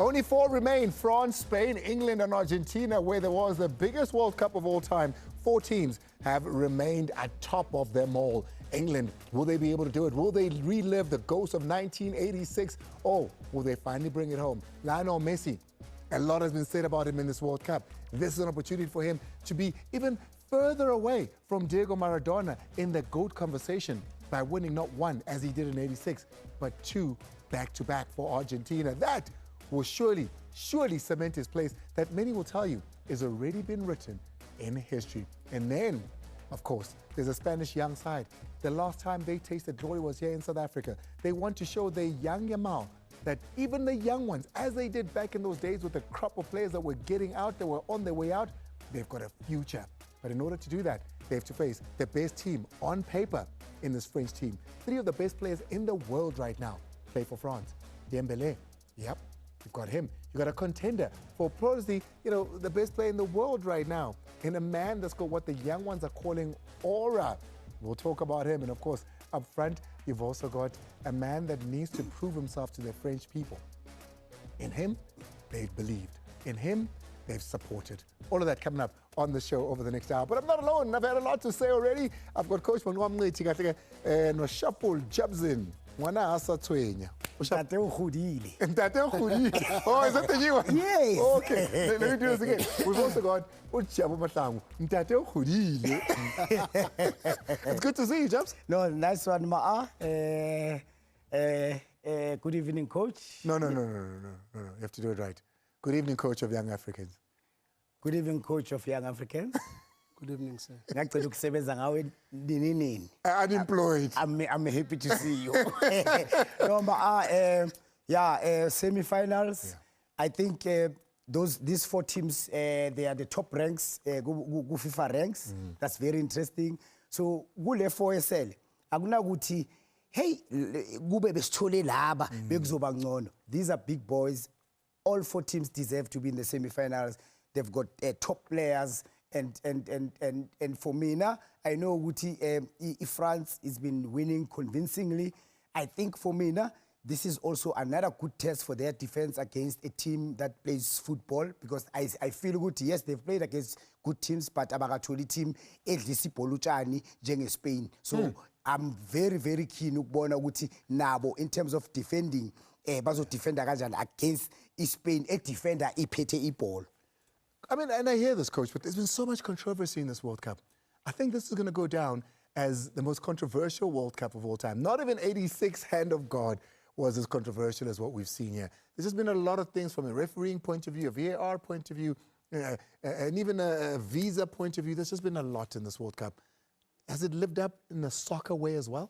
Only 4 remain: France, Spain, England and Argentina, where there was the biggest World Cup of all time. 4 teams have remained at top of them all. England, will they be able to do it? Will they relive the ghost of 1986? Or will they finally bring it home? Lionel Messi, a lot has been said about him in this World Cup. This is an opportunity for him to be even further away from Diego Maradona in the GOAT conversation by winning not 1, as he did in '86, but 2 back-to-back for Argentina. That will surely cement his place that many will tell you is already been written in history. And then, of course, there's a Spanish young side. The last time they tasted glory was here in South Africa. They want to show their young Yamal that even the young ones, as they did back in those days with the crop of players that were getting out, that were on their way out, they've got a future. But in order to do that, they have to face the best team on paper in this French team. 3 of the best players in the world right now play for France. Dembélé, yep, you've got him. You got a contender for probably, the best player in the world right now, in a man that's got what the young ones are calling aura. We'll talk about him. And of course, up front, you've also got a man that needs to prove himself to the French people. In him, they've believed. In him, they've supported. All of that coming up on the show over the next hour. But I'm not alone. I've had a lot to say already. I've got Coach Mangwamniti no Shapul Jabzin. Mwana asatwenya. Ntate o godile. Ntate o godile. Oh, is that the new one? Yes. Okay, let me do this again. We've also got Ujabu Matlangu. Ntate o godile. It's good to see you, Jabs. No, nice one, Ma'a. Good evening, Coach. No. You have to do it right. Good evening, Coach of Young Africans. Good evening, Coach of Young Africans. Good evening, sir. Ngicela ukusebenza ngawe nini. Unemployed. I'm happy to see you. No, semi-finals. Yeah. I think these 4 teams, they are the top ranks, FIFA ranks. That's very interesting. So kule 4SL akunakuthi hey kube besithole laba bekuzoba ngcono. These are big boys. All 4 teams deserve to be in the semi-finals. They've got top players. And for me now, I know if France has been winning convincingly. I think for me now, this is also another good test for their defense against a team that plays football, because I feel good. Yes, they've played against good teams, but abakatholi team edlisa ibhola utshani njenge Spain. So I'm very, very keen ukubona ukuthi nabo in terms of defending bazo defender kanjani against Spain defender iphethe ibhola. I mean, and I hear this, Coach, but there's been so much controversy in this World Cup. I think this is going to go down as the most controversial World Cup of all time. Not even '86 Hand of God was as controversial as what we've seen here. There's just been a lot of things from a refereeing point of view, a VAR point of view, and even a visa point of view. There's just been a lot in this World Cup. Has it lived up in the soccer way as well?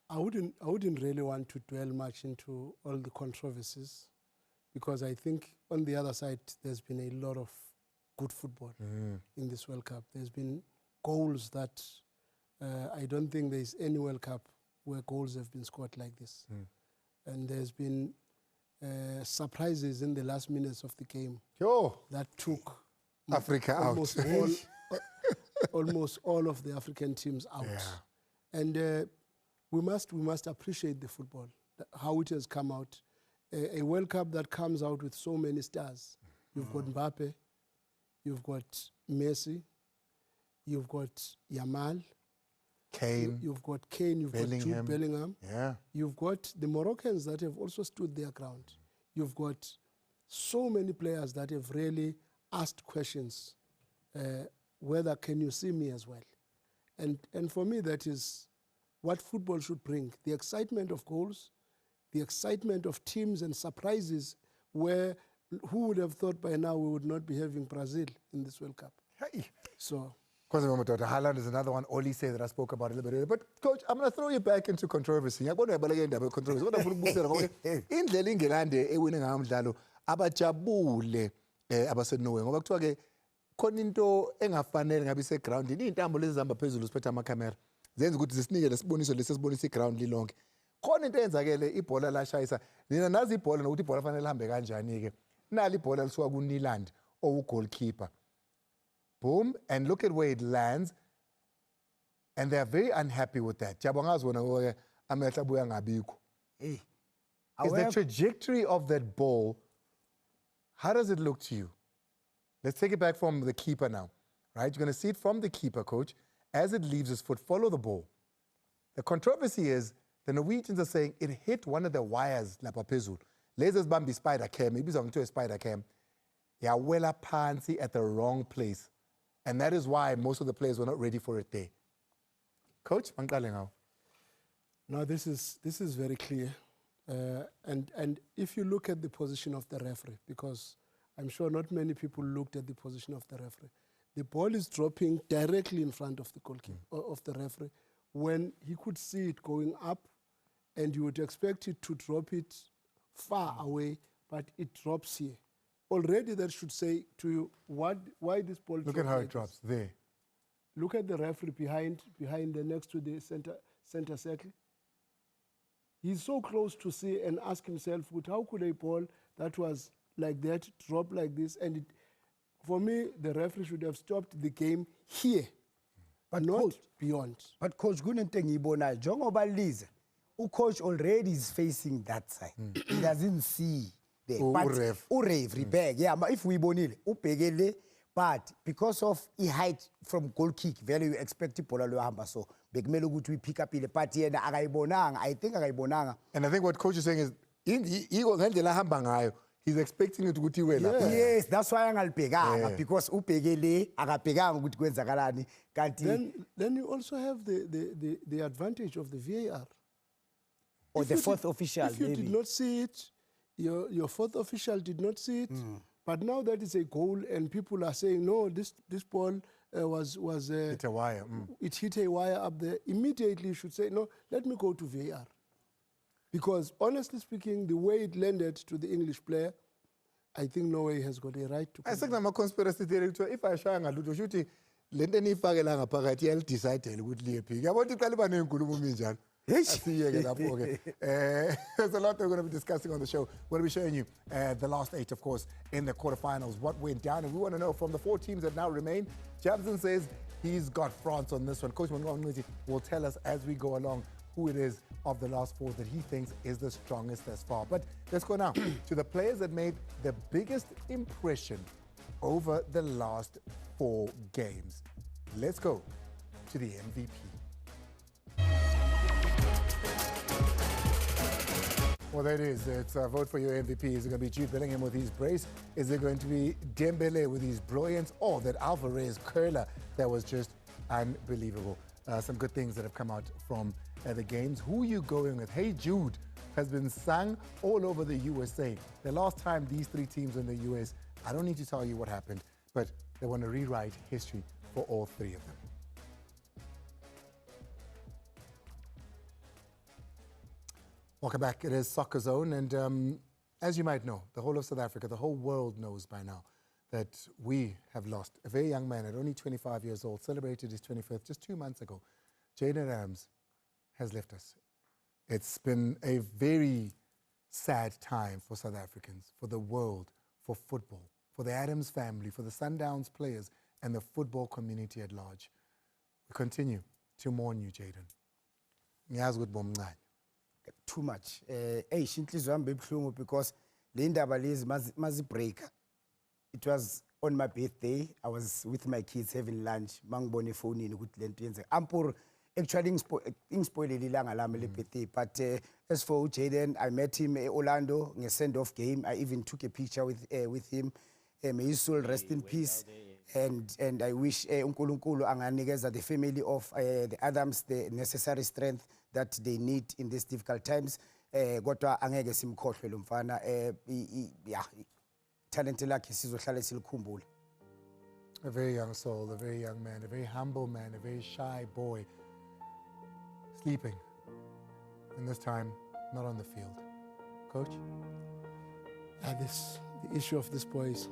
I wouldn't really want to dwell much into all the controversies, because I think on the other side, there's been a lot of good football in this World Cup. There's been goals that I don't think there's any World Cup where goals have been scored like this. And there's been surprises in the last minutes of the game that took Africa almost out. almost all of the African teams out. Yeah. And we must appreciate the football, how it has come out. A World Cup that comes out with so many stars. You've got Mbappe, you've got Messi, you've got Yamal, Kane, you've got Kane, you've got Jude Bellingham. Yeah. You've got the Moroccans that have also stood their ground. You've got so many players that have really asked questions, whether can you see me as well? And for me, that is what football should bring, the excitement of goals, the excitement of teams and surprises, where who would have thought by now we would not be having Brazil in this World Cup? Hey. So, Haaland is another one. Oli said that I spoke about a little bit earlier. But Coach, I'm going to throw you back into controversy. I'm going to controversy. Indlela ingilande ewine ngamdlalo abajabule abaseNorway ngoba kuthiwa ke khona into engafanele ngabe isegroundini intambo lezi zihamba phezulu siphethe amacamera zenza ukuthi zisinike lesiboniso lesibonisa iground lilonke. Khona into eyenzakele ibhola lashayisa nina nazi ibhola nokuthi ibhola fanele lihambe kanjani ke nali ibhola lisuka kuNiland goalkeeper. Boom, and look at where it lands, and they are very unhappy with that. Jabo ngazibona ke amehla abuya ngabikho. Hey, is the trajectory of that ball, how does it look to you? Let's take it back from the keeper now, right? You're going to see it from the keeper, coach. As it leaves his foot, follow the ball. The controversy is the Norwegians are saying it hit one of the wires, lapha phezulu. Lezi bambi spider cam, ibizwa ngithiwa a spider cam. Yawela phansi at the wrong place. And that is why most of the players were not ready for it there. Coach, mangiqale ngawo. Now this is very clear. And if you look at the position of the referee, because I'm sure not many people looked at the position of the referee. The ball is dropping directly in front of the goalkeeper, of the referee, when he could see it going up, and you would expect it to drop it far away, but it drops here. Already that should say to you why this ball. Look at how it drops there. Look at the referee behind the next to the center circle. He's so close to see and ask himself, how could a ball that was like that drop like this? And it, for me, the referee should have stopped the game here, but not coach, beyond. But coach, kunento engiyibonayo njengoba lize, coach already is facing that side. He doesn't see there. But referee back, yeah. But if we bonile, ubhekele, but because of the height from goal kick, very you expect ibhola lohamba so bekumele ukuthi we pick up ile but yena akayibonanga. I think akayibonanga. And I think what coach is saying is ngendlela ahamba ngayo, he's expecting it ukuthi iwe lapha. Yes, that's why angalibhekanga because ubhekele akabhekanga ukuthi kwenzakalani kanti then you also have the advantage of the VAR. Or the fourth official. If you did not see it, your fourth official did not see it. But now that is a goal, and people are saying, no, this ball was hit a wire. It hit a wire up there. Immediately, you should say, no, let me go to VAR. Because honestly speaking, the way it landed to the English player, I think Norway has got a right to. I think I'm a conspiracy theory. If I share ngaluto shuthi lento enifakela ngaphakathi yalidecide ukuthi liyephika. Yabona iqala bane inkulumo minjani. There's a lot that we're going to be discussing on the show. We're going to be showing you the last 8, of course, in the quarterfinals, what went down. And we want to know from the 4 teams that now remain. Jabson says he's got France on this one. Coach Mangwangwiti will tell us as we go along who it is of the last 4 that he thinks is the strongest thus far. But let's go now to the players that made the biggest impression over the last 4 games. Let's go to the MVP. Well, there it is. It's a vote for your MVP. Is it going to be Jude Bellingham with his brace? Is it going to be Dembele with his brilliance? Or that Alvarez curler that was just unbelievable? Some good things that have come out from the games. Who are you going with? Hey Jude has been sung all over the USA. The last time these 3 teams in the US, I don't need to tell you what happened, but they want to rewrite history for all 3 of them. Welcome back. It is Soccer Zone, and as you might know, the whole of South Africa, the whole world knows by now that we have lost a very young man at only 25 years old, celebrated his 25th just 2 months ago. Jayden Adams has left us. It's been a very sad time for South Africans, for the world, for football, for the Adams family, for the Sundowns players, and the football community at large. We continue to mourn you, Jaden. Too much. Inhliziyo yami bebuhlungu because le ndaba lezi mazibreak. It was on my birthday. I was with my kids having lunch. Mangibone efonini ukuthi lento yenzeka. Ampur actually ingispoilele ilanga lami le birthday, but as for Jaden, I met him in Orlando in a send-off game. I even took a picture with him. May his soul rest in peace. And I wish uNkulunkulu anganikeza the family of the Adams the necessary strength that they need in these difficult times. Kodwa angeke simkhohlwe lo mfana. Talent lakhe sizohlala silikhumbule. A very young soul, a very young man, a very humble man, a very shy boy, sleeping, and this time not on the field. Coach? The issue of this boy it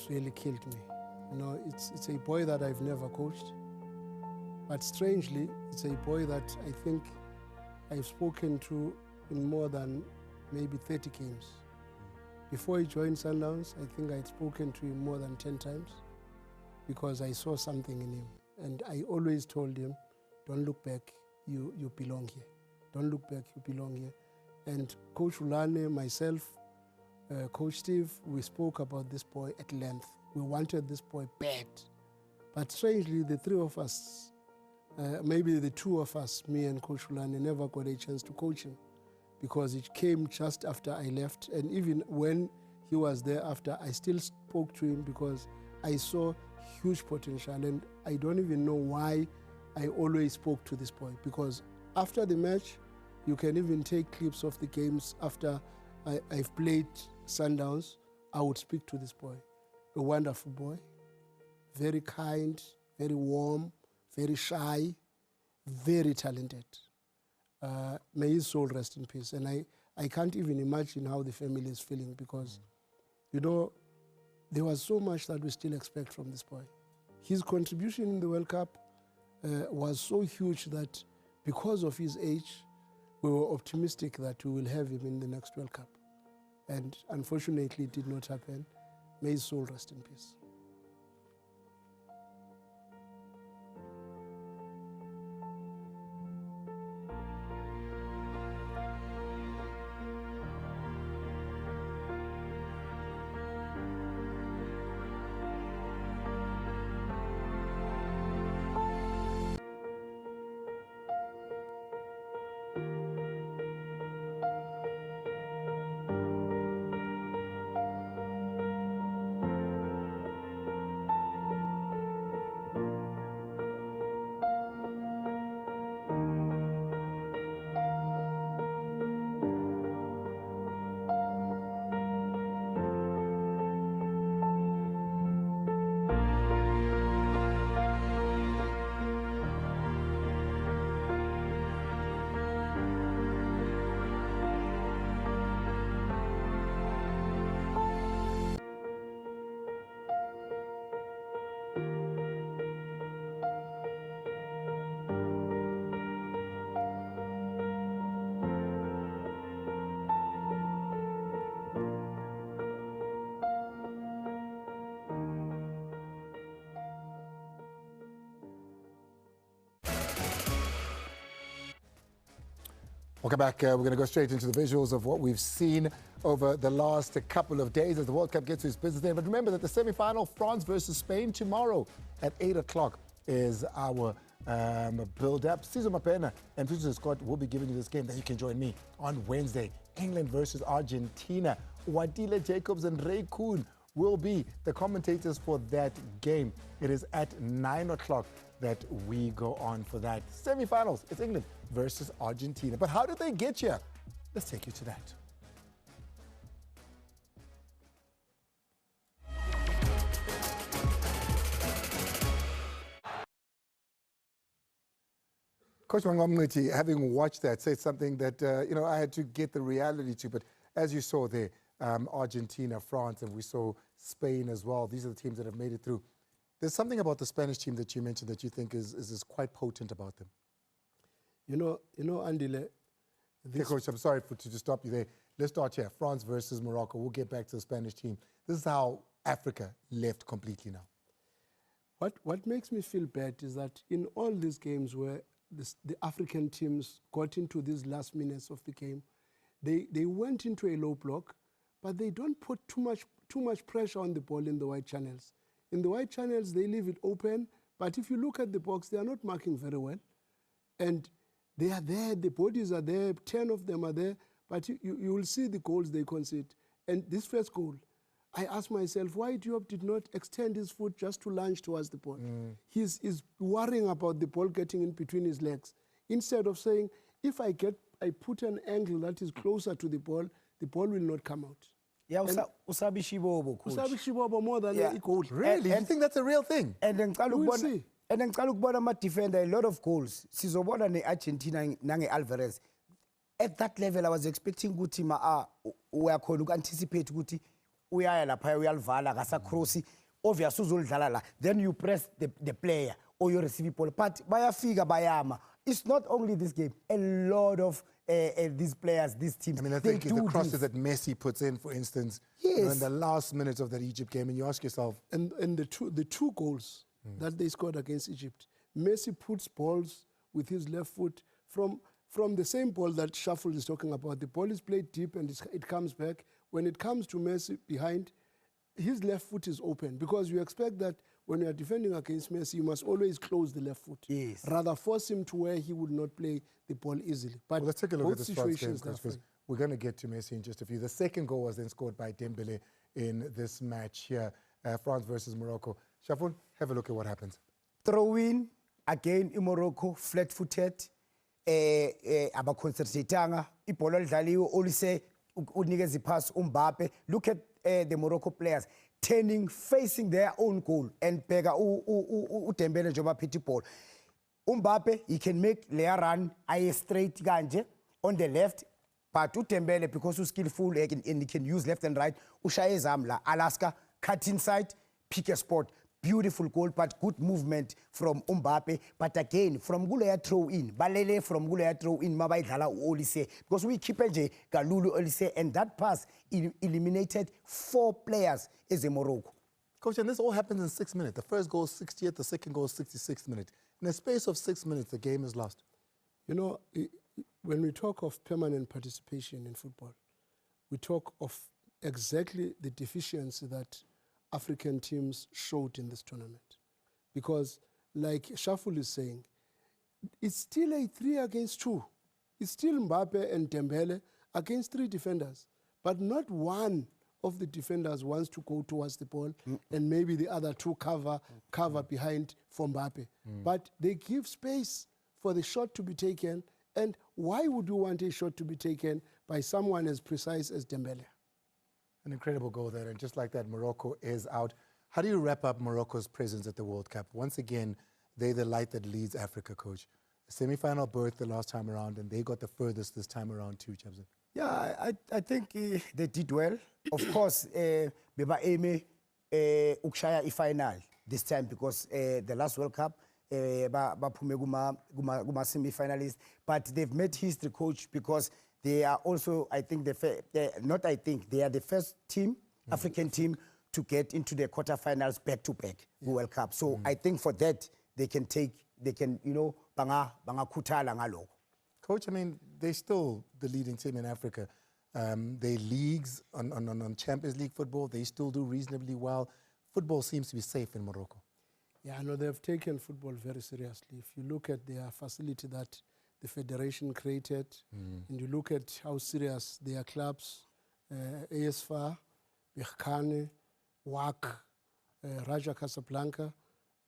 really killed me. You know, it's a boy that I've never coached, but strangely, it's a boy that I think I've spoken to in more than maybe 30 games. Before he joined Sundowns, I think I'd spoken to him more than 10 times because I saw something in him. And I always told him, don't look back, you belong here. Don't look back, you belong here. And Coach Ulane, myself, Coach Steve, we spoke about this boy at length. We wanted this boy bad. But strangely, the three of us, maybe the two of us, me and Coach Ulane, never got a chance to coach him because it came just after I left. And even when he was there after, I still spoke to him because I saw huge potential. And I don't even know why I always spoke to this boy, because after the match, you can even take clips of the games after I've played Sundowns. I would speak to this boy. A wonderful boy, very kind, very warm, very shy, very talented. May his soul rest in peace. And I can't even imagine how the family is feeling because, you know, there was so much that we still expect from this boy. His contribution in the World Cup was so huge that because of his age, we were optimistic that we will have him in the next World Cup. And unfortunately, it did not happen. May his soul rest in peace. Welcome back. We're going to go straight into the visuals of what we've seen over the last couple of days as the World Cup gets to its business day. But remember that the semi-final, France versus Spain, tomorrow at 8 o'clock is our build-up. Cesar Mapena and Producer Scott will be giving you this game. Then you can join me on Wednesday. England versus Argentina. Wadile Jacobs and Ray Kuhn will be the commentators for that game. It is at 9 o'clock that we go on for that. Semi-finals, it's England versus Argentina. But how did they get here? Let's take you to that. Coach Wangamwiti, having watched that, said something that, I had to get the reality to. But as you saw there, Argentina, France, and we saw Spain as well. These are the teams that have made it through. There's something about the Spanish team that you mentioned that you think is quite potent about them. You know, Andile. Okay, Coach, I'm sorry to stop you there. Let's start here. France versus Morocco. We'll get back to the Spanish team. This is how Africa left completely now. What makes me feel bad is that in all these games where the African teams got into these last minutes of the game, they went into a low block, but they don't put too much pressure on the ball in the wide channels. In the wide channels, they leave it open, but if you look at the box, they are not marking very well. And they are there, the bodies are there, 10 of them are there, but you will see the goals they concede. And this first goal, I asked myself, why Diop did not extend his foot just to lunge towards the ball? He's worrying about the ball getting in between his legs. Instead of saying, if I put an angle that is closer to the ball will not come out. Yeah, Usabi Shibobo, coach. Usabi Shibobo more than a goal. Really? You think that's a real thing? And then We'll see. And then Kalukbona defender a lot of goals. Sizobona ne Argentina nange Alvarez. At that level, I was expecting Guti we are going to anticipate Guti. We are lapha uyalvala gasa crossi. Obvious uzulidlala la. Then you press the player or you receive ball. But bayafika bayama. It's not only this game. A lot of these players, these teams. I mean, I think the crosses that Messi puts in, for instance, in the last minutes of that Egypt game, and you ask yourself, and the two goals that they scored against Egypt, Messi puts balls with his left foot from from the same ball that Shuffle is talking about. The ball is played deep and it comes back. When it comes to Messi behind, his left foot is open because you expect that when you are defending against Messi, you must always close the left foot. Yes. Rather force him to where he would not play the ball easily. But well, let's take a look at this France game, situations, because we're going to get to Messi in just a few. The second goal was then scored by Dembele in this match here, France versus Morocco. Shafun, have a look at what happens. Throw in, again in Morocco, flat-footed. Abaconcentrate-anga, ibhola lidlaliwe, Olise unikeza ipass uMbappe. Look at the Morocco players turning, facing their own goal, and bheka uDembele njengoba phethe ibhola. uMbappe, he can make layer run aye straight kanje on the left, but uDembele, because he's skillful and he can use left and right, ushaye zamla, Alaska, cut inside, pick a spot. Beautiful goal, but good movement from Mbappe. But again, from Gulea throw in, Balele from Gulea throw in, Mabaidala Olise, because we keep Galulu Olise, and that pass eliminated 4 players as a Morocco. Coach, and this all happens in 6 minutes. The first goal is 60th, the second goal is 66th minute. In the space of 6 minutes, the game is lost. You know, when we talk of permanent participation in football, we talk of exactly the deficiency that African teams showed in this tournament. Because, like Shaful is saying, it's still a 3 against 2. It's still Mbappe and Dembele against 3 defenders. But not one of the defenders wants to go towards the ball, and maybe the other 2 cover behind for Mbappe. But they give space for the shot to be taken. And why would you want a shot to be taken by someone as precise as Dembele? An incredible goal there, and just like that, Morocco is out. How do you wrap up Morocco's presence at the World Cup? Once again, they're the light that leads Africa, Coach. A semi-final berth the last time around, and they got the furthest this time around too, Chabzin. Yeah, I think they did well. Of course, Beba Eme ukshaya final this time, because the last World Cup, baphume kuma semi-finalists, but they've made history, Coach, because they are also, I think, they are the first team, African team, to get into the quarterfinals back-to-back World Cup. So I think for that, they can, you know, banga khuthala ngalokho. Coach, I mean, they're still the leading team in Africa. Their leagues on Champions League football, they still do reasonably well. Football seems to be safe in Morocco. Yeah, no, they've taken football very seriously. If you look at their facility that the federation created, and you look at how serious their clubs, ASFA, Berkane, WAC, Raja Casablanca,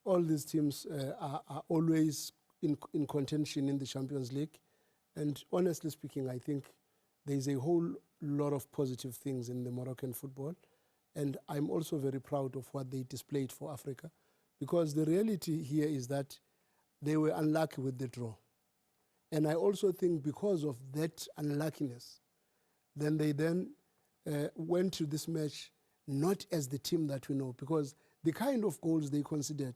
all these teams are always in contention in the Champions League. And honestly speaking, I think there's a whole lot of positive things in the Moroccan football. And I'm also very proud of what they displayed for Africa, because the reality here is that they were unlucky with the draw. And I also think because of that unluckiness, then they went to this match not as the team that we know, because the kind of goals they considered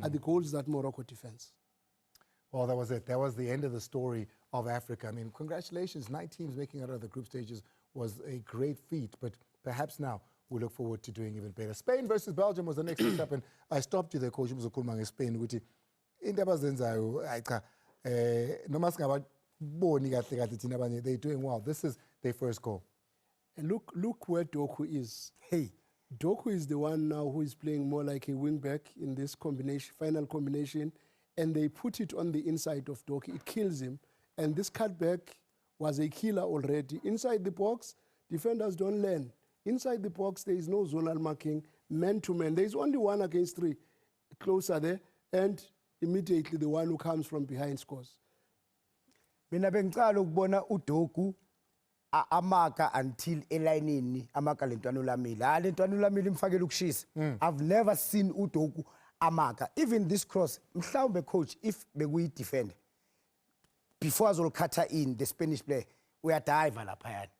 are the goals that Morocco defends. Well, that was it. That was the end of the story of Africa. I mean, congratulations. 9 teams making it out of the group stages was a great feat, but perhaps now we look forward to doing even better. Spain versus Belgium was the next matchup, and I stopped you there, Coach. Spain, which they're doing well. This is their first goal. And look where Doku is. Hey, Doku is the one now who is playing more like a wing-back in this combination, final combination, and they put it on the inside of Doku. It kills him, and this cutback was a killer already. Inside the box, defenders don't learn. Inside the box, there is no zonal marking, man-to-man. There is only 1 against 3 closer there, and immediately the one who comes from behind scores. Mina bengicala ukubona uDoku amaka until elayinini amaka lentwana ulamile. Lentwana ulamile imfakela ukushisa. I've never seen uDoku amaka. Even this cross, mhlawumbe coach, if bekuyi defender, before azolkhatha in the Spanish player, uyadive laphayana.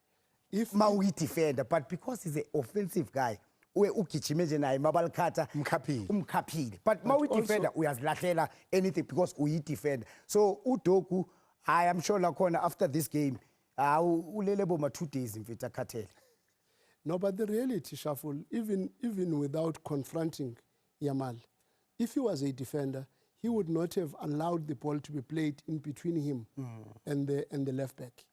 If uyi defender, but because he's an offensive guy, ugijime nje naye mabalikhatha umkhaphile. But uyi defender uyazilahlela anything because uyi defender. So uDoku, I am sure lakhona after this game, ulele boma 2 days in mfethu akhathele. No, but the reality, Shuffle, even without confronting Yamal, if he was a defender, he would not have allowed the ball to be played in between him and the left back.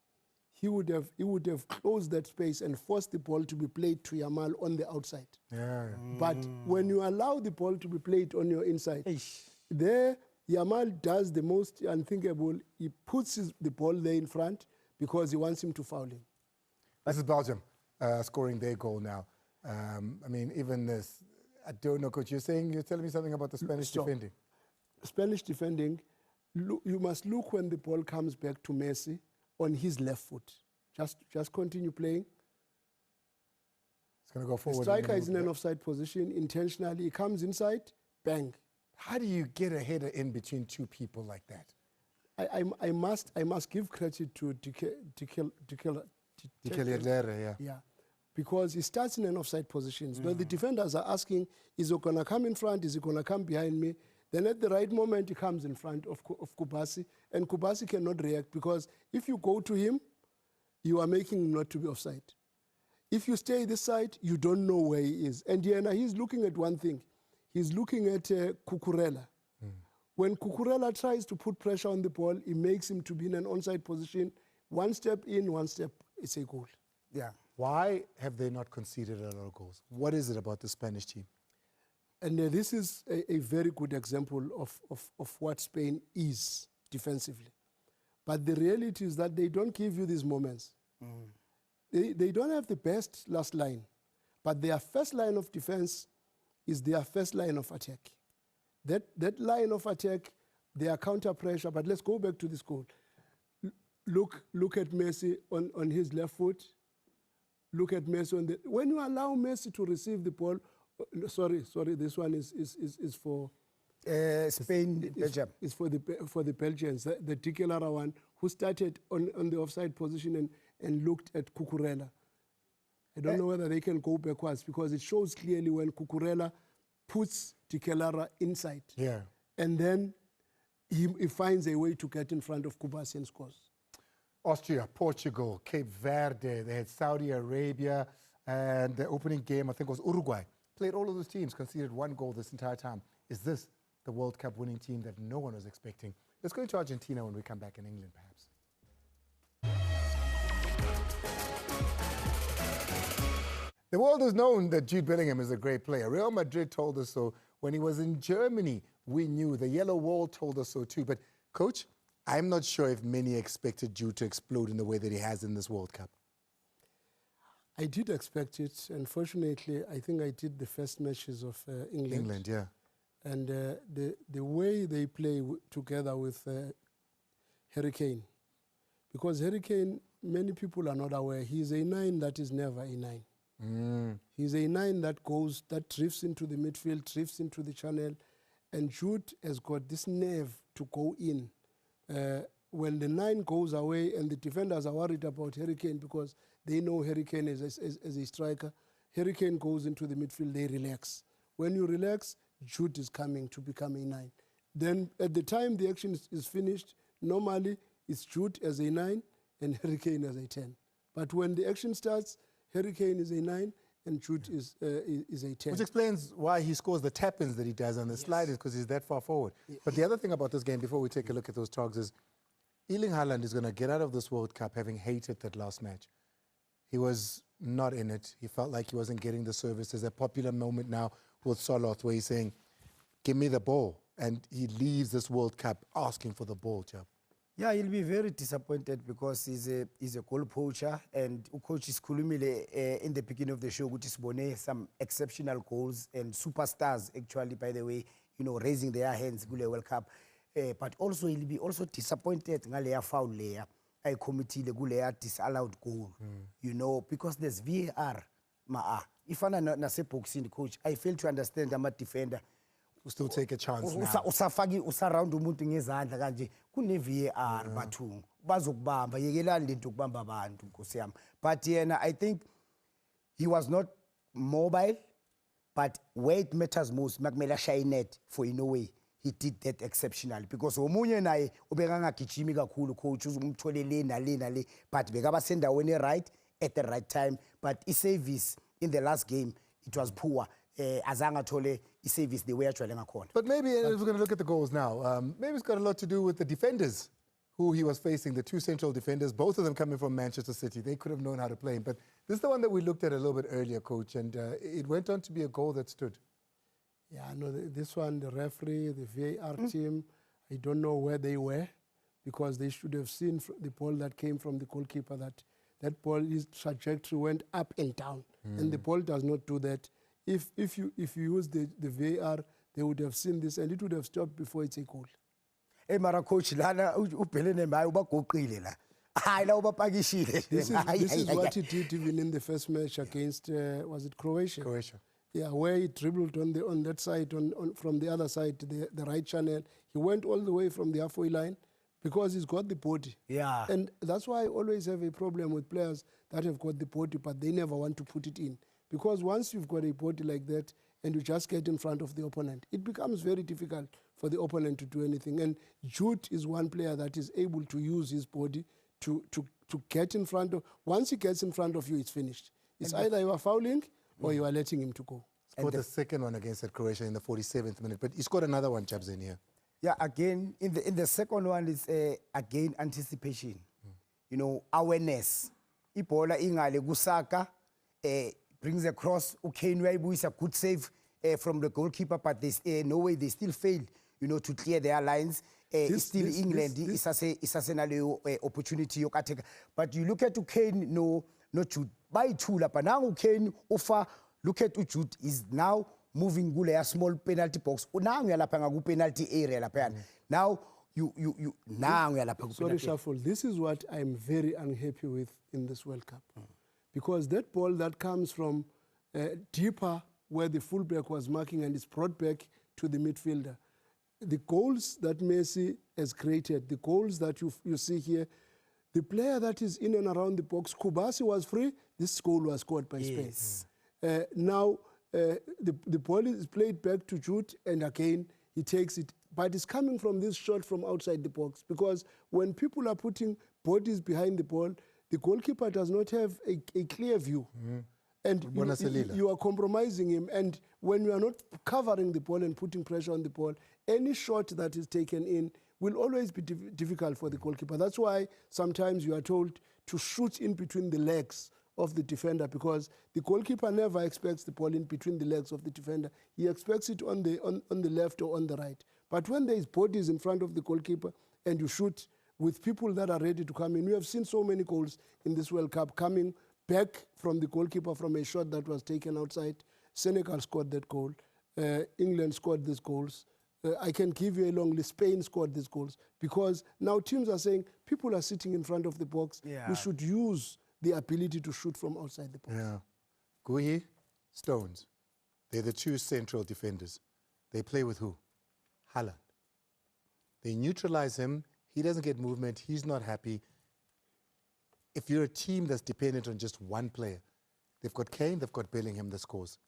He would have closed that space and forced the ball to be played to Yamal on the outside. Yeah. But when you allow the ball to be played on your inside, there Yamal does the most unthinkable. He puts the ball there in front because he wants him to foul him. This is Belgium scoring their goal now. I mean, even this, I don't know, Coach, you're telling me something about the Spanish defending. Spanish defending, you must look when the ball comes back to Messi on his left foot. Just continue playing. It's going to go forward. The striker is in an offside position intentionally. He comes inside, bang. How do you get a header in between two people like that? I must give credit to yeah. Because he starts in an offside position. So the defenders are asking, is he going to come in front? Is he going to come behind me? Then at the right moment, he comes in front of Kubasi, and Kubasi cannot react because if you go to him, you are making him not to be offside. If you stay this side, you don't know where he is. And he's looking at one thing. He's looking at Cucurella. When Cucurella tries to put pressure on the ball, he makes him to be in an onside position. One step in, one step, it's a goal. Yeah. Why have they not conceded a lot of goals? What is it about the Spanish team? And this is a very good example of what Spain is defensively. But the reality is that they don't give you these moments. They don't have the best last line, but their first line of defense is their first line of attack. That line of attack, they are counter pressure, but let's go back to this goal. Look at Messi on his left foot. Look at Messi on the... When you allow Messi to receive the ball, sorry, this one is for... Spain, Belgium. It's for the Belgians, the Tikelara one, who started on the offside position and looked at Cucurella. I don't know whether they can go backwards because it shows clearly when Cucurella puts Tikelara inside. Yeah. And then he finds a way to get in front of Kubasi and scores. Austria, Portugal, Cape Verde, they had Saudi Arabia, and the opening game, I think, was Uruguay. Played all of those teams, conceded one goal this entire time. Is this the World Cup winning team that no one was expecting? Let's go into Argentina when we come back in England, perhaps. The world has known that Jude Bellingham is a great player. Real Madrid told us so. When he was in Germany, we knew. The Yellow Wall told us so too. But, Coach, I'm not sure if many expected Jude to explode in the way that he has in this World Cup. I did expect it. Unfortunately, I think I did the first matches of England. England, yeah. And the way they play together with Harry Kane, because Harry Kane, many people are not aware, he's a 9 that is never a 9. He's a 9 that drifts into the midfield, drifts into the channel, and Jude has got this nerve to go in. When the 9 goes away and the defenders are worried about Harry Kane because they know Harry Kane as a striker, Harry Kane goes into the midfield, they relax. When you relax, Jude is coming to become a 9. Then at the time the action is finished, normally it's Jude as a 9 and Harry Kane as a 10. But when the action starts, Harry Kane is a 9 and Jude is a 10. Which explains why he scores the tap-ins that he does on the sliders, because he's that far forward. But the other thing about this game, before we take a look at those togs, is Erling Haaland is going to get out of this World Cup having hated that last match. He was not in it. He felt like he wasn't getting the service. There's a popular moment now with Soloth where he's saying, give me the ball. And he leaves this World Cup asking for the ball, Chap. Yeah, he'll be very disappointed because he's a goal poacher, and Coach is Kulumile in the beginning of the show, which is some exceptional goals and superstars, actually, by the way, raising their hands in the World Cup. But also he'll be also disappointed ngaleya foul leya ayikhomitile kuleya disallowed goal, because there's VAR. Ifana naseboxing, Coach, I fail to understand ama defender We'll still take a chance now. Usarround umuntu ngezandla kanje kune VAR bathungu bazokubamba yekelani lento kubamba abantu Nkosi yami. But I think he was not mobile, but where it matters most makumele ashaye net for in a way he did that exceptionally, because omunye naye ubekangagijimi kakhulu Coach uzumthole le nale but bekaba sendaweni right at the right time, but service in the last game it was poor. azange athole i-service the way ajwayele ngakhona. But maybe if we're going to look at the goals now, maybe it's got a lot to do with the defenders who he was facing, the two central defenders, both of them coming from Manchester City. They could have known how to play him. But this is the one that we looked at a little bit earlier, Coach, and it went on to be a goal that stood. Yeah, no, this one, the referee, the VAR team, I don't know where they were, because they should have seen the ball that came from the goalkeeper, that ball, his trajectory went up and down. And the ball does not do that. If you use the VAR, they would have seen this and it would have stopped before it's a goal. Hey, Mara coach, lana ubhelene naye ubagoqile la. Hayi la ubapakishile. This is what he did even in the first match against, was it Croatia? Croatia. Yeah, where he dribbled on that side, from the other side, the right channel. He went all the way from the halfway line because he's got the body. Yeah. And that's why I always have a problem with players that have got the body, but they never want to put it in. Because once you've got a body like that and you just get in front of the opponent, it becomes very difficult for the opponent to do anything. And Jude is one player that is able to use his body to get in front of. Once he gets in front of you, it's finished. It's either you are fouling or you are letting him to go. Scored the second one against Croatia in the 47th minute, but he scored another one, Chabs, in here. Yeah, again, in the second one, it's again anticipation. You know, awareness. Ibola ingale kusaka brings a cross. Ukane is a good save from the goalkeeper, but there's no way they still fail, you know, to clear their lines. It's still England. It's a opportunity. But you look at Ukane, no Jude. By Chula, but now Ukane offer. Look at Jude is now moving a small penalty box. Now we are penalty area. Now Sorry, Shuffle. This is what I'm very unhappy with in this World Cup. Because that ball that comes from deeper where the fullback was marking and is brought back to the midfielder. The goals that Messi has created, the goals that you see here, the player that is in and around the box, Kubasi was free, this goal was scored by Spain. Now, the ball is played back to Jude, and again, he takes it. But it's coming from this shot from outside the box, because when people are putting bodies behind the ball, the goalkeeper does not have a clear view. And you are compromising him. And when you are not covering the ball and putting pressure on the ball, any shot that is taken in will always be difficult for the goalkeeper. That's why sometimes you are told to shoot in between the legs of the defender, because the goalkeeper never expects the ball in between the legs of the defender. He expects it on the left or on the right. But when there is bodies in front of the goalkeeper and you shoot with people that are ready to come in, we have seen so many goals in this World Cup coming back from the goalkeeper from a shot that was taken outside. Senegal scored that goal. England scored these goals. I can give you a long list. Spain scored these goals, because now teams are saying people are sitting in front of the box. We should use the ability to shoot from outside the box. Yeah. Guhi, Stones. They're the two central defenders. They play with who? Haaland. They neutralize him. He doesn't get movement. He's not happy. If you're a team that's dependent on just one player, they've got Kane, they've got Bellingham that scores.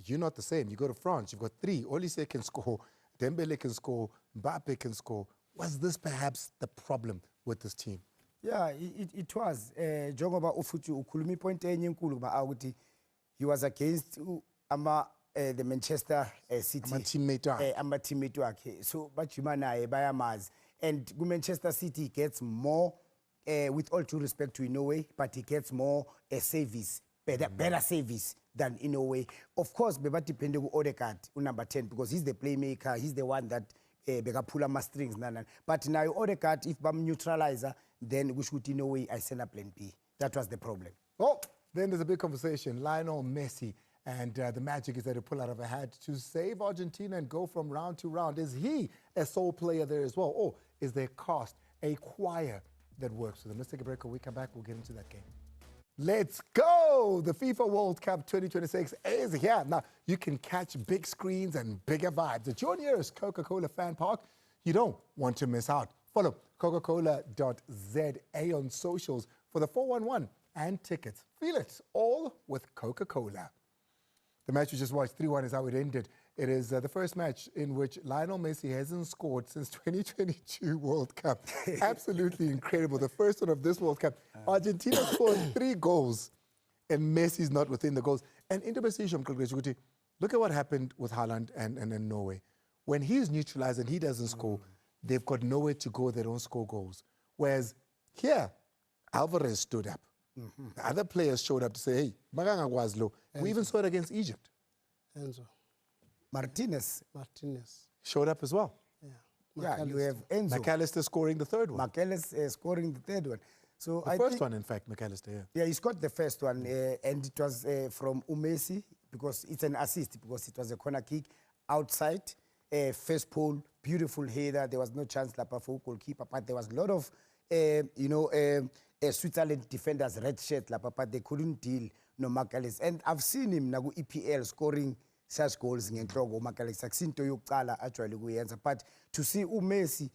You're not the same. You go to France, you've got three. Olise can score, Dembele can score, Mbappe can score. Was this perhaps the problem with this team? Yeah, it was. Njengoba ufuthi ukhuluma ipoint enye enkulu kuba ukuthi he was against the Manchester City. Ama-teammate wakhe. So bajima naye bayamazi. And Manchester City gets more, with all due respect to Inoue, but he gets more service, better service than Inoue. Of course, beba depende ku Odegaard, number 10, because he's the playmaker, he's the one that beka pull my strings. But now Odegaard, if bam neutralizer, then we should Inoue, I send a plan B. That was the problem. Oh, then there's a big conversation. Lionel Messi, and the magic is that he pull out of a hat to save Argentina and go from round to round. Is he a sole player there as well? Or is there cast, a choir that works for them? Let's take a break. When we come back, we'll get into that game. Let's go! The FIFA World Cup 2026 is here. Now, you can catch big screens and bigger vibes at your nearest Coca-Cola fan park. You don't want to miss out. Follow coca-cola.za on socials for the 411 and tickets. Feel it all with Coca-Cola. The match we just watched, 3-1, is how it ended. It is the first match in which Lionel Messi hasn't scored since 2022 World Cup. Absolutely incredible. The first one of this World Cup. Argentina scored 3 goals, and Messi's not within the goals. And into Messi, Look at what happened with Haaland and Norway. When he's neutralized and he doesn't score, they've got nowhere to go. They don't score goals. Whereas here, Alvarez stood up. The other players showed up to say, hey, Maganga Gwazlo. We even saw it against Egypt. Enzo. Martinez showed up as well. Yeah, you have Enzo. McAllister scoring the third one. McAllister scoring the third one. So The first one, in fact, McAllister, yeah. Yeah, he scored the first one, and it was from Umesi, because it's an assist, because it was a corner kick outside, first pole, beautiful header. There was no chance for goalkeeper, but there was a lot of, Switzerland defenders, red shirt, but they couldn't deal no McAllister. And I've seen him nagu EPL scoring such goals ngenhloko McAllister. Akusinto yokuqala actually kuyenza, but to see Umesi,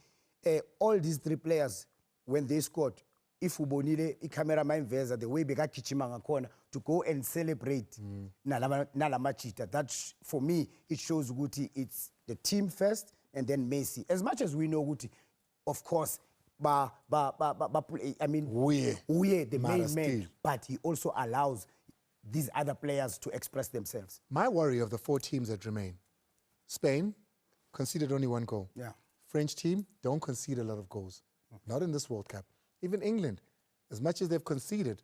all these three players when they scored, if ubonile i-camera mayimveza the way bekagijima ngakhona to go and celebrate nalamachita, that for me it shows ukuthi it's the team first and then Messi. As much as we know ukuthi, of course, I mean, we the main man, but he also allows these other players to express themselves. My worry of the 4 teams that remain: Spain conceded only 1 goal. Yeah. French team don't concede a lot of goals. Not in this World Cup. Even England, as much as they've conceded,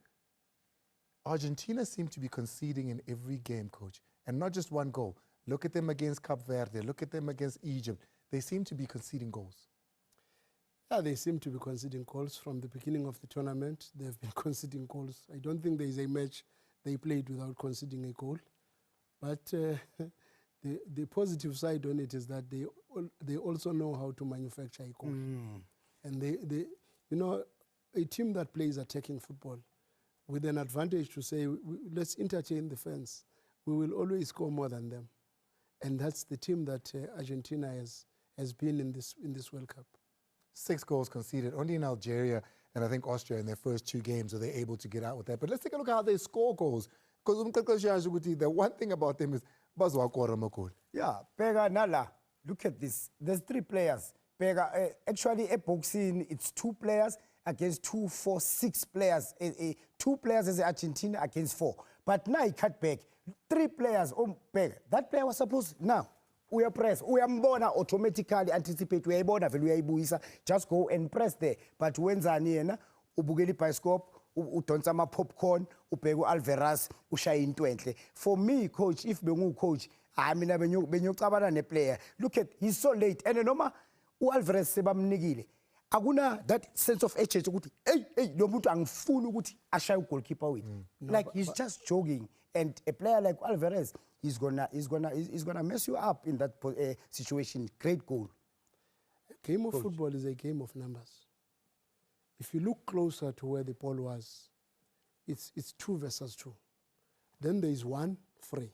Argentina seem to be conceding in every game, coach. And not just 1 goal. Look at them against Cape Verde. Look at them against Egypt. They seem to be conceding goals. Yeah, they seem to be conceding goals from the beginning of the tournament. They've been conceding goals. I don't think there is a match they played without conceding a goal. But the positive side on it is that they also know how to manufacture a goal. And they a team that plays attacking football with an advantage to say, let's entertain the fans. We will always score more than them. And that's the team that Argentina has been in this World Cup. 6 goals conceded. Only in Algeria and I think Austria in their first 2 games are they able to get out with that. But let's take a look at how they score goals. Because the one thing about them is yeah, Pega Nala, look at this. There's 3 players. Pega, actually, a boxing, it's 2 players against 2, 4, 6 players. 2 players as Argentina against 4. But now he cut back. 3 players. Pega. That player was supposed now. We are press. We are born automatically anticipate. We are born just go and press there. But when Zaniena, ubugeli piscope, utonsa ma popcorn, upego Alvarez, ushayin 20. For me, coach, if bengu coach, I mean, benyu ne player. Look at, he's so late. And no Alvarez sebamnigile. Aguna that sense of urgency. Hey, no mutu angfunu ukuthi ashaye goalkeeper with. Like he's just jogging, and a player like Alvarez, he's gonna mess you up in that situation. Great goal. Game of football is a game of numbers. If you look closer to where the ball was, it's 2 versus 2. Then there is 1 free.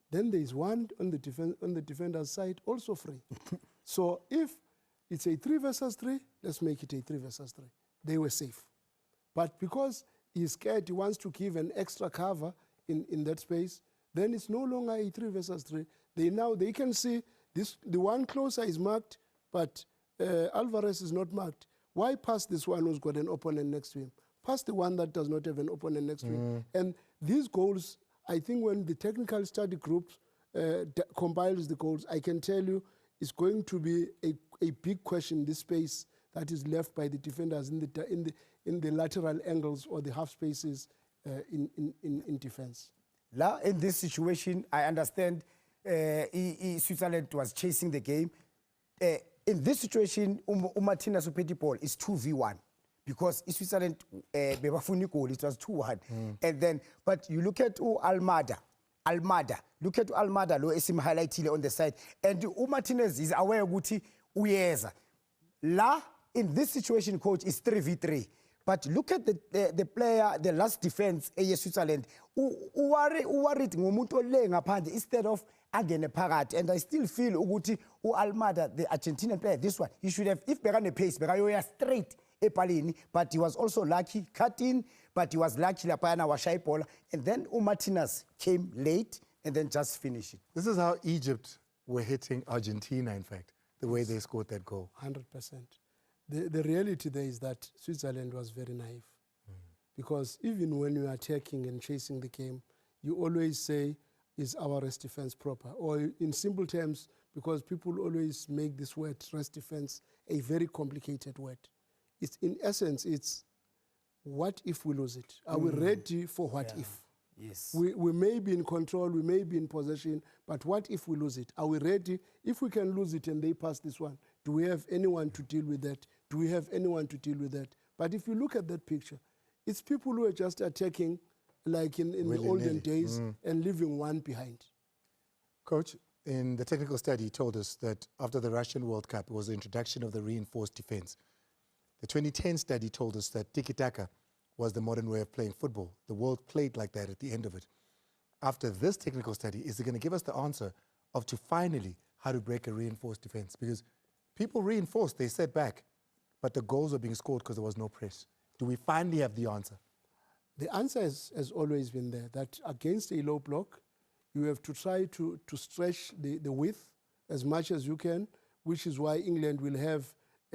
Then there is 1 on the defender's side also free. So if it's a 3 versus 3, let's make it a 3 versus 3. They were safe. But because he's scared, he wants to give an extra cover in that space, then it's no longer a 3 versus 3. They can see this. The one closer is marked, but Alvarez is not marked. Why pass this one who's got an opponent next to him? Pass the one that does not have an opponent next to him. And these goals, I think when the technical study group compiles the goals, I can tell you it's going to be a big question, this space that is left by the defenders in the lateral angles or the half spaces in defense. Now, in this situation, I understand Switzerland was chasing the game. In this situation, Martinez Upeti Paul is 2v1 because Switzerland bebafuni goal, it was 2-1. And then, but you look at Almada. Look at Almada, lo esim highlight on the side. And Martinez is aware ukuthi uyeza. La, in this situation, coach, is 3v3. But look at the player, the last defense, Switzerland. Worried ngomuntu ole ngaphandle instead of agene phakathi. And I still feel ukuthi Almada, the Argentinian player, this one, he should have, if bekane pace, bekayoya straight epalini, but he was also lucky, cut in, but he was lucky lapayana washai bola. And then Martinez came late and then just finished it. This is how Egypt were hitting Argentina, in fact, the way they scored that goal. 100%. The reality there is that Switzerland was very naive. Because even when you are attacking and chasing the game, you always say, is our rest defense proper? Or in simple terms, because people always make this word rest defense a very complicated word. It's, in essence, it's what if we lose it? Are we ready for what if? Yes. We may be in control, we may be in possession, but what if we lose it? Are we ready? If we can lose it and they pass this one, do we have anyone to deal with that? Do we have anyone to deal with that? But if you look at that picture, it's people who are just attacking like in the olden days and leaving one behind. Coach, in the technical study, told us that after the Russian World Cup, it was the introduction of the reinforced defense. The 2010 study told us that tiki-taka was the modern way of playing football. The world played like that at the end of it. After this technical study, is it going to give us the answer of to finally how to break a reinforced defense? Because people reinforced, they set back, but the goals were being scored because there was no press. Do we finally have the answer? The answer has always been there, that against a low block, you have to try to stretch the width as much as you can, which is why England will have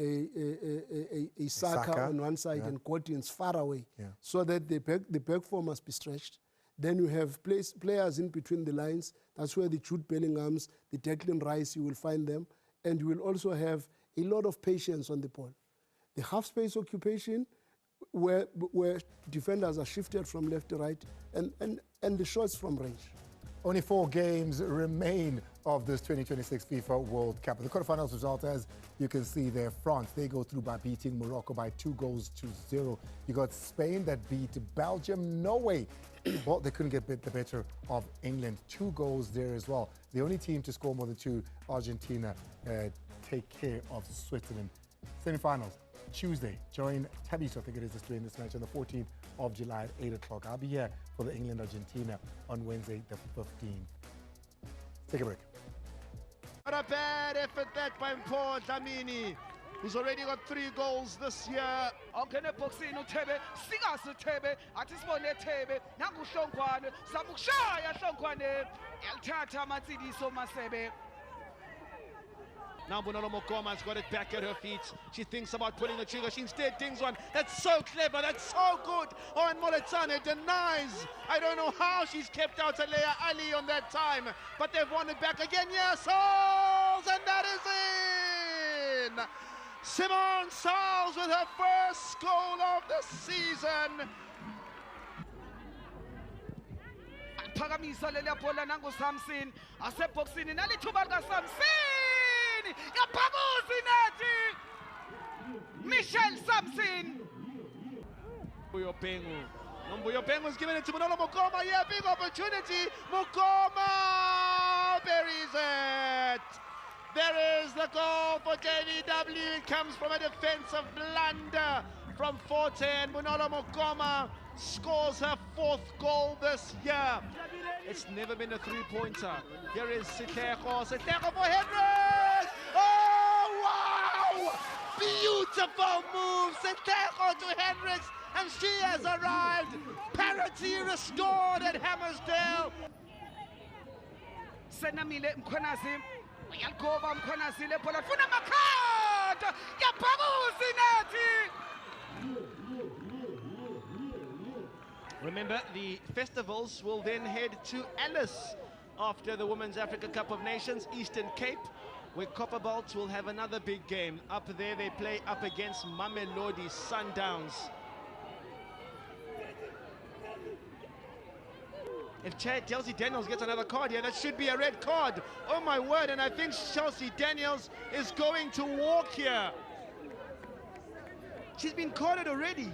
a Saka on one side and Cottins far away, so that the back four must be stretched. Then you have players in between the lines. That's where the Jude Bellinghams, the Declan Rice, you will find them. And you will also have a lot of patience on the ball. The half-space occupation, where defenders are shifted from left to right, and the shots from range. Only 4 games remain of this 2026 FIFA World Cup. The quarterfinals result, as you can see there, France, they go through by beating Morocco by 2-0. You got Spain that beat Belgium. Norway, well, they couldn't get the better of England. 2 goals there as well. The only team to score more than 2, Argentina, take care of Switzerland. Semi-finals, Tuesday. Join Tabiso, I think it is, doing this match on the 14th of July at 8 o'clock. I'll be here for the England-Argentina on Wednesday the 15th. Take a break. What a bad effort that by Paul Dlamini, who's already got 3 goals this year. Ongene boxini uThebe sikase uThebe athi sibone uThebe nangu uHlongwane sabukushaya uHlongwane yalithatha amatsidiso Masebe. Now Bonolo Mokoma's got it back at her feet. She thinks about pulling the trigger. She instead dings one. That's so clever. That's so good. Oh, and Moletane denies. I don't know how she's kept out Alea Ali on that time. But they've won it back again. Yes, Sauls! And that is in! Simone Sauls with her first goal of the season. Phakamisa lelia bola nangu Samson aseboxini nalithuba lika Samson. Yapabuzi nathi Michelle Samson. Mbuyopengu. Mbuyopengu's giving it to Manolo Mokoma. Yeah, big opportunity. Mokoma buries it. There is the goal for JVW. It comes from a defensive blunder from Forte, and Manolo Mokoma scores her 4th goal this year. It's never been a 3-pointer. Here is Siteko. Siteko for Hendricks! Oh, wow! Beautiful move. Siteko to Hendricks, and she has arrived. Parity restored at Hammersdale. Senamile Mkhwanazi uyalgoba Mkhwanazi le bola funa amakhanda yapabuzi nathi. Remember, the festivals will then head to Alice after the Women's Africa Cup of Nations, Eastern Cape, where Copperbelt will have another big game. Up there, they play up against Mamelodi Sundowns. If Chelsea Daniels gets another card here, that should be a red card. Oh my word, and I think Chelsea Daniels is going to walk here. She's been carded already.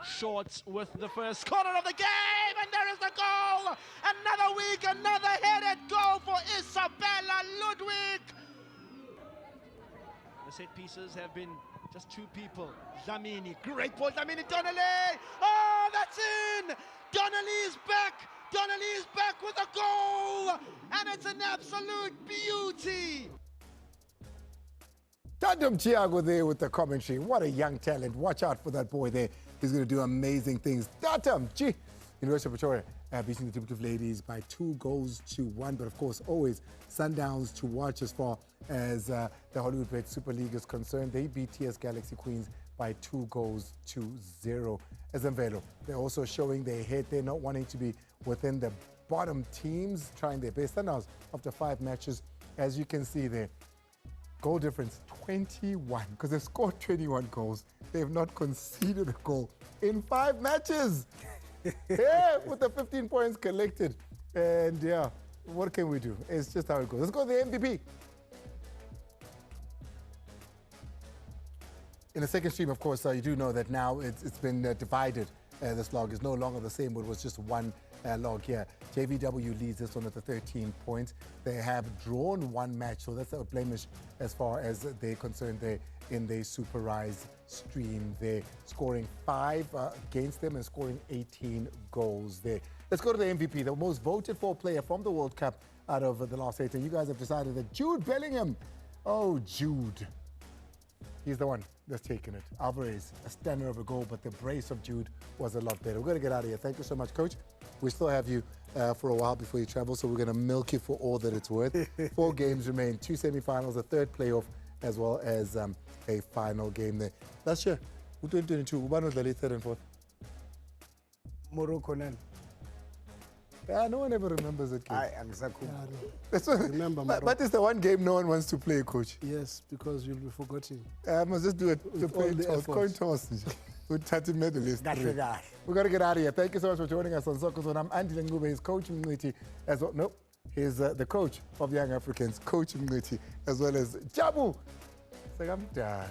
Shorts with the first corner of the game, and there is the goal! Another week, another headed goal for Isabella Ludwig. The set pieces have been just 2 people. Dlamini, great ball, Dlamini, Donnelly! Oh, that's in! Donnelly is back! Donnelly is back with a goal! And it's an absolute beauty! Tatum Thiago there with the commentary. What a young talent. Watch out for that boy there. He's going to do amazing things. Tatum, gee. University of Pretoria beating the Dimitriv ladies by 2-1. But of course, always Sundowns to watch as far as the Hollywood Red Super League is concerned. They beat TS Galaxy Queens by 2-0. As Mvelo, they're also showing their head. They're not wanting to be within the bottom teams trying their best. Sundowns, after 5 matches, as you can see there, goal difference 21, because they've scored 21 goals. They have not conceded a goal in 5 matches. Yeah, with the 15 points collected. And yeah, what can we do? It's just how it goes. Let's go to the MVP. In the second stream, of course, you do know that now it's been divided. This log is no longer the same, but it was just one log here. JVW leads this one at the 13 points. They have drawn 1 match, so that's a blemish as far as they're concerned. They're in the superized stream. They're scoring 5 against them and scoring 18 goals there. Let's go to the MVP, the most voted for player from the World Cup out of the last 8. And you guys have decided that Jude Bellingham. Oh, Jude. He's the one that's taken it. Alvarez, a stunner of a goal, but the brace of Jude was a lot better. We're going to get out of here. Thank you so much, Coach. We still have you for a while before you travel, so we're going to milk you for all that it's worth. 4 games remain, 2 semi-finals, a 3rd playoff, as well as a final game there. Last year, 2022, what was the 3rd and 4th? Morocco, none. Yeah, no one ever remembers it, Coach. That's what, Remember, but it's the one game no one wants to play, Coach. Yes, because you'll be forgotten. I must just do it. With all the effort. Coin toss. With 30 medalists. We've got to get out of here. Thank you so much for joining us on Soccer Zone. I'm Andy Ngube, his coach Mngwiti, as well. Nope, he's the coach of Young Africans, Coach Mngwiti, as well as Jabu. It's like I'm done.